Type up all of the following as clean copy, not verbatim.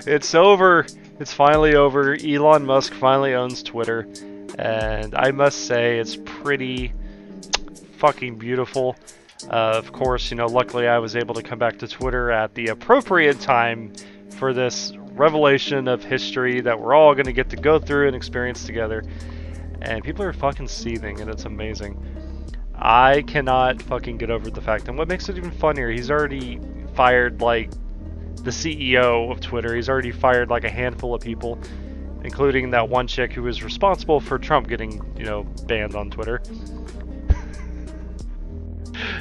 It's over. It's finally over. Elon Musk finally owns Twitter. And I must say, it's pretty fucking beautiful. Of course, luckily I was able to come back to Twitter at the appropriate time for this revelation of history that we're all going to get to go through and experience together. And people are fucking seething, and it's amazing. I cannot fucking get over the fact, and what makes it even funnier, he's already fired, like, the CEO of Twitter. He's already fired, like, a handful of people, including that one chick who was responsible for Trump getting, banned on Twitter.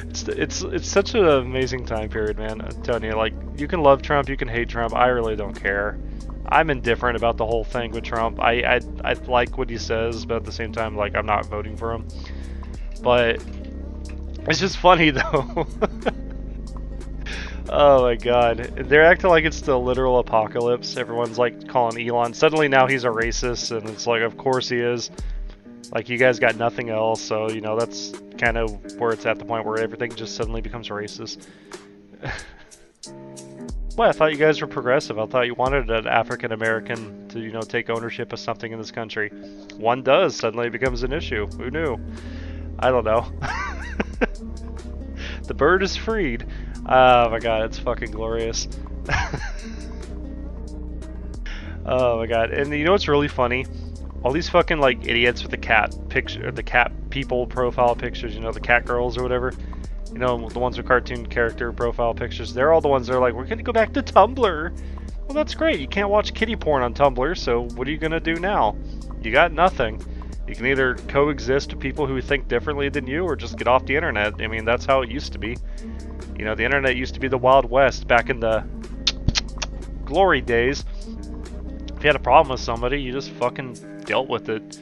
It's such an amazing time period, man. I'm telling you, like, you can love Trump, you can hate Trump. I really don't care. I'm indifferent about the whole thing with Trump. I like what he says, but at the same time, like, I'm not voting for him. But it's just funny though. Oh my god. They're acting like it's the literal apocalypse. Everyone's like calling Elon. Suddenly now he's a racist, and it's like, of course he is. Like, you guys got nothing else, so, that's kind of where it's at the point where everything just suddenly becomes racist. Well, I thought you guys were progressive. I thought you wanted an African American to, take ownership of something in this country. One does, suddenly it becomes an issue. Who knew? I don't know. The bird is freed. Oh my god, it's fucking glorious. Oh my god. And you know what's really funny? All these fucking, like, idiots with the cat picture, or the cat people profile pictures, the cat girls or whatever. The ones with cartoon character profile pictures. They're all the ones that are like, we're gonna go back to Tumblr. Well, that's great. You can't watch kitty porn on Tumblr, so what are you gonna do now? You got nothing. You can either coexist with people who think differently than you, or just get off the internet. I mean, that's how it used to be. The internet used to be the Wild West back in the glory days. If you had a problem with somebody, you just fucking dealt with it.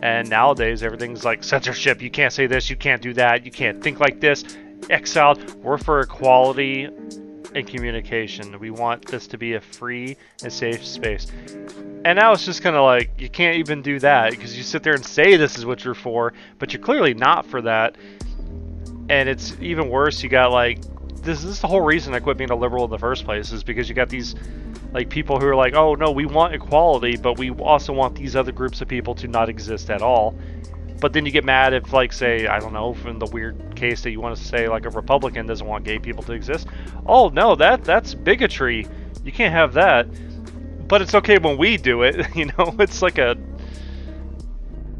And nowadays, everything's like censorship. You can't say this, you can't do that, you can't think like this. Exiled. We're for equality and communication. We want this to be a free and safe space. And now it's just kind of like, you can't even do that, because you sit there and say this is what you're for, but you're clearly not for that. And it's even worse, you got like, this is the whole reason I quit being a liberal in the first place, is because you got these like people who are like, oh no, we want equality, but we also want these other groups of people to not exist at all. But then you get mad if, like, say, I don't know, in the weird case that you want to say, like, a Republican doesn't want gay people to exist. Oh no, that's bigotry. You can't have that. But it's okay when we do it. It's like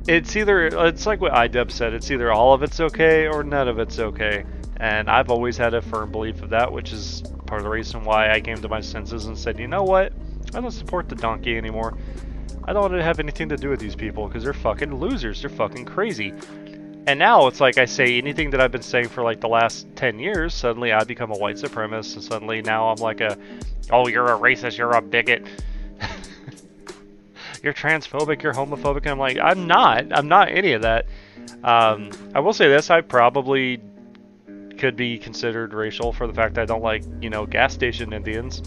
it's like what IDEB said. It's either all of it's okay or none of it's okay. And I've always had a firm belief of that, which is part of the reason why I came to my senses and said, you know what? I don't support the donkey anymore. I don't want to have anything to do with these people because they're fucking losers. They're fucking crazy. And now it's like I say anything that I've been saying for like the last 10 years, suddenly I become a white supremacist, and suddenly now I'm like oh, you're a racist, you're a bigot. You're transphobic, you're homophobic. And I'm like, I'm not any of that. I will say this, I probably could be considered racial for the fact that I don't like, gas station Indians.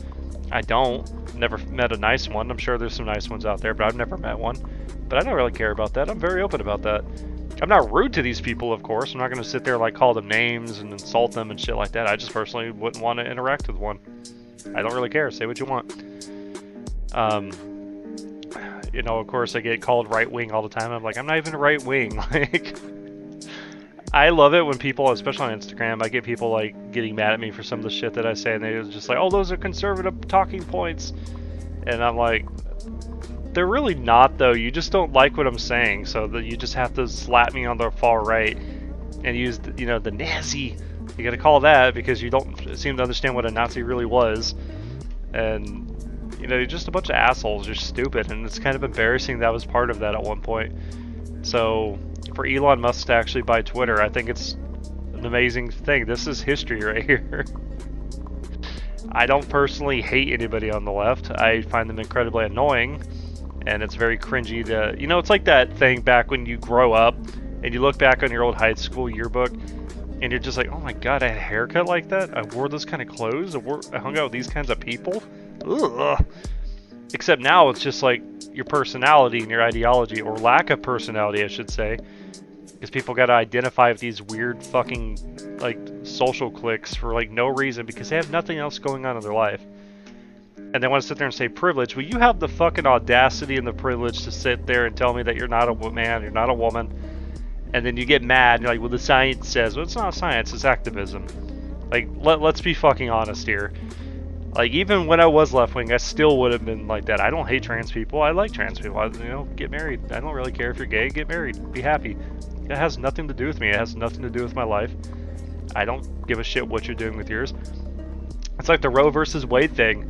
I don't. Never met a nice one. I'm sure there's some nice ones out there, but I've never met one. But I don't really care about that. I'm very open about that. I'm not rude to these people, of course. I'm not going to sit there like call them names and insult them and shit like that. I just personally wouldn't want to interact with one. I don't really care. Say what you want. Of course I get called right wing all the time. I'm like, I'm not even right wing. Like, I love it when people, especially on Instagram, I get people like getting mad at me for some of the shit that I say, and they're just like, oh, those are conservative talking points. And I'm like, they're really not, though. You just don't like what I'm saying, so that you just have to slap me on the far right and use, the Nazi. You gotta call that because you don't seem to understand what a Nazi really was. And, you're just a bunch of assholes. You're stupid, and it's kind of embarrassing that I was part of that at one point. So, for Elon Musk to actually buy Twitter, I think it's an amazing thing. This is history right here. I don't personally hate anybody on the left. I find them incredibly annoying, and it's very cringy to, it's like that thing back when you grow up and you look back on your old high school yearbook and you're just like, oh my god, I had a haircut like that? I wore those kind of clothes? I hung out with these kinds of people? Ugh. Except now it's just like your personality and your ideology, or lack of personality, I should say. Because people gotta identify with these weird fucking, like, social cliques for like no reason because they have nothing else going on in their life. And they want to sit there and say privilege. Well, you have the fucking audacity and the privilege to sit there and tell me that you're not a man, you're not a woman. And then you get mad, you're like, well, the science says, well, it's not science, it's activism. Like, let's be fucking honest here. Like, even when I was left-wing, I still would have been like that. I don't hate trans people, I like trans people. Get married. I don't really care if you're gay, get married, be happy. It has nothing to do with me, it has nothing to do with my life. I don't give a shit what you're doing with yours. It's like the Roe versus Wade thing.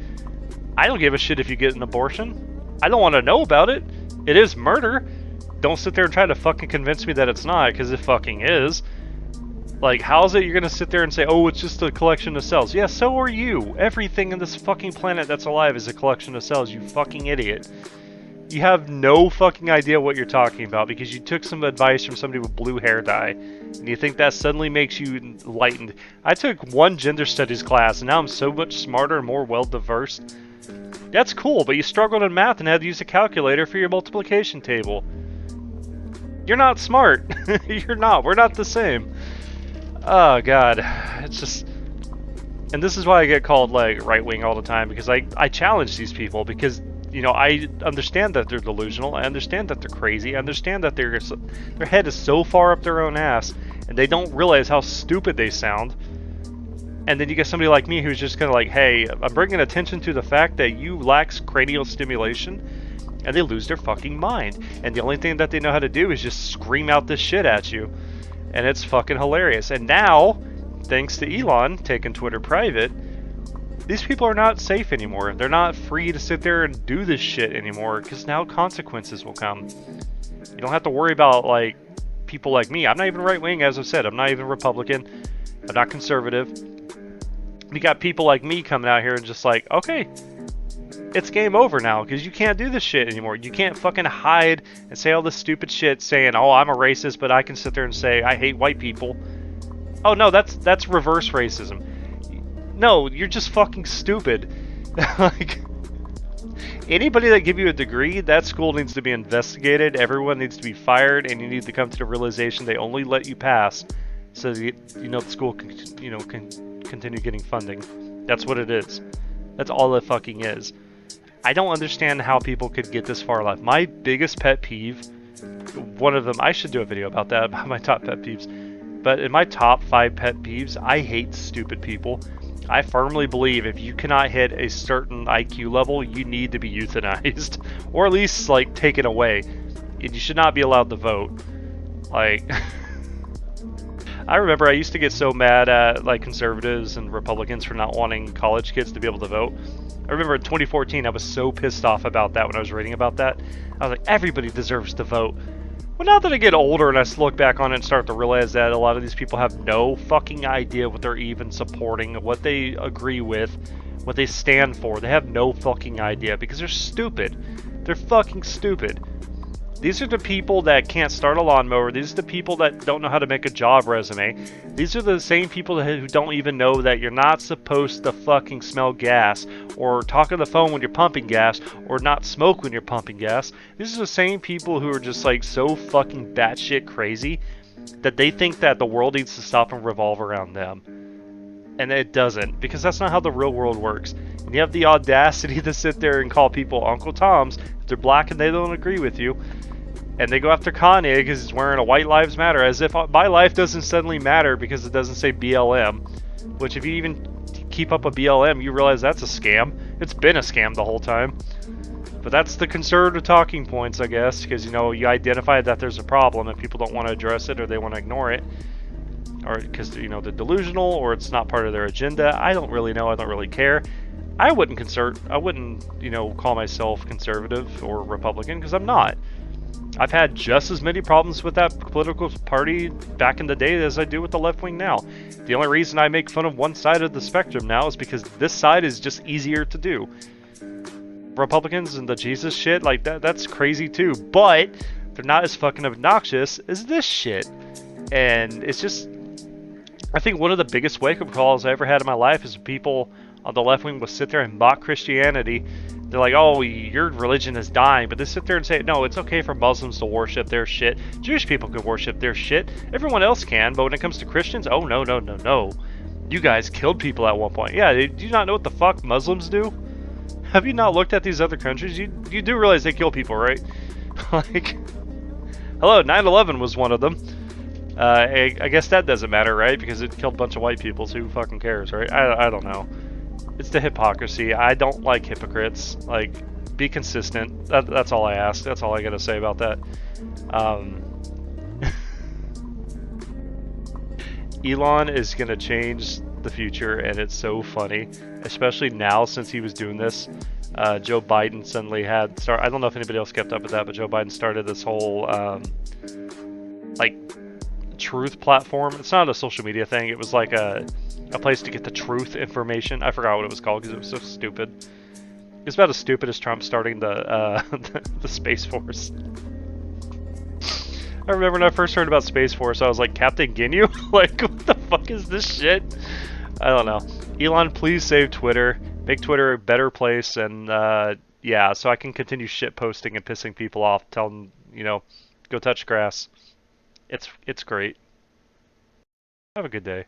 I don't give a shit if you get an abortion. I don't want to know about it. It is murder. Don't sit there and try to fucking convince me that it's not, because it fucking is. Like, how is it you're gonna sit there and say, oh, it's just a collection of cells? Yeah, so are you. Everything in this fucking planet that's alive is a collection of cells, you fucking idiot. You have no fucking idea what you're talking about because you took some advice from somebody with blue hair dye, and you think that suddenly makes you enlightened. I took one gender studies class, and now I'm so much smarter and more well-diverse. That's cool, but you struggled in math and had to use a calculator for your multiplication table. You're not smart. You're not. We're not the same. Oh, God. It's just... And this is why I get called, like, right-wing all the time, because I challenge these people, because, you know, I understand that they're delusional, I understand that they're crazy, I understand that their head is so far up their own ass, and they don't realize how stupid they sound. And then you get somebody like me who's just kind of like, hey, I'm bringing attention to the fact that you lack cranial stimulation, and they lose their fucking mind. And the only thing that they know how to do is just scream out this shit at you. And it's fucking hilarious. And now, thanks to Elon taking Twitter private, these people are not safe anymore. They're not free to sit there and do this shit anymore, because now consequences will come. You don't have to worry about, like, people like me. I'm not even right-wing, as I've said. I'm not even Republican. I'm not conservative. You got people like me coming out here and just like, okay, it's game over now because you can't do this shit anymore. You can't fucking hide and say all this stupid shit saying, oh, I'm a racist, but I can sit there and say I hate white people. Oh no, that's reverse racism. No, you're just fucking stupid. Like, anybody that give you a degree, that school needs to be investigated. Everyone needs to be fired, and you need to come to the realization they only let you pass so that the school can continue getting funding. That's what it is. That's all it fucking is. I don't understand how people could get this far left. My biggest pet peeve, one of them, I should do a video about that, about my top pet peeves. But in my top 5 pet peeves, I hate stupid people. I firmly believe if you cannot hit a certain IQ level, you need to be euthanized. Or at least, like, taken away. And you should not be allowed to vote. Like... I remember I used to get so mad at like conservatives and Republicans for not wanting college kids to be able to vote. I remember in 2014 I was so pissed off about that when I was reading about that. I was like, everybody deserves to vote. Well, now that I get older and I look back on it and start to realize that a lot of these people have no fucking idea what they're even supporting, what they agree with, what they stand for. They have no fucking idea because they're stupid. They're fucking stupid. These are the people that can't start a lawnmower. These are the people that don't know how to make a job resume. These are the same people who don't even know that you're not supposed to fucking smell gas, or talk on the phone when you're pumping gas, or not smoke when you're pumping gas. These are the same people who are just like so fucking batshit crazy that they think that the world needs to stop and revolve around them. And it doesn't, because that's not how the real world works. And you have the audacity to sit there and call people Uncle Toms if they're black and they don't agree with you. And they go after Kanye because he's wearing a White Lives Matter, as if my life doesn't suddenly matter because it doesn't say BLM. Which, if you even keep up with BLM, you realize that's a scam. It's been a scam the whole time. But that's the conservative talking points, I guess, because, you identify that there's a problem and people don't want to address it or they want to ignore it. Or because, they're delusional or it's not part of their agenda. I don't really know. I don't really care. I wouldn't call myself conservative or Republican because I'm not. I've had just as many problems with that political party back in the day as I do with the left wing now. The only reason I make fun of one side of the spectrum now is because this side is just easier to do. Republicans and the Jesus shit, like that's crazy too, but they're not as fucking obnoxious as this shit. And it's just, I think one of the biggest wake-up calls I ever had in my life is people on the left wing will sit there and mock Christianity, They're like, oh, your religion is dying, but they sit there and say, no, it's okay for Muslims to worship their shit. Jewish people can worship their shit. Everyone else can, but when it comes to Christians, oh, no, no, no, no. You guys killed people at one point. Yeah, do you not know what the fuck Muslims do? Have you not looked at these other countries? You do realize they kill people, right? Like, hello, 9/11 was one of them. I guess that doesn't matter, right? Because it killed a bunch of white people, so who fucking cares, right? I don't know. It's the hypocrisy. I don't like hypocrites. Like, be consistent. That's all I ask. That's all I gotta say about that. Um, Elon is gonna change the future, and it's so funny, especially now since he was doing this. Joe Biden suddenly I don't know if anybody else kept up with that, but Joe Biden started this whole like truth platform. It's not a social media thing. It was like a place to get the truth information. I forgot what it was called because it was so stupid. It's about as stupid as Trump starting the the Space Force. I remember when I first heard about Space Force, I was like, Captain Ginyu? Like, what the fuck is this shit? I don't know. Elon, please save Twitter. Make Twitter a better place, and yeah, so I can continue shit posting and pissing people off, telling go touch grass. It's great. Have a good day.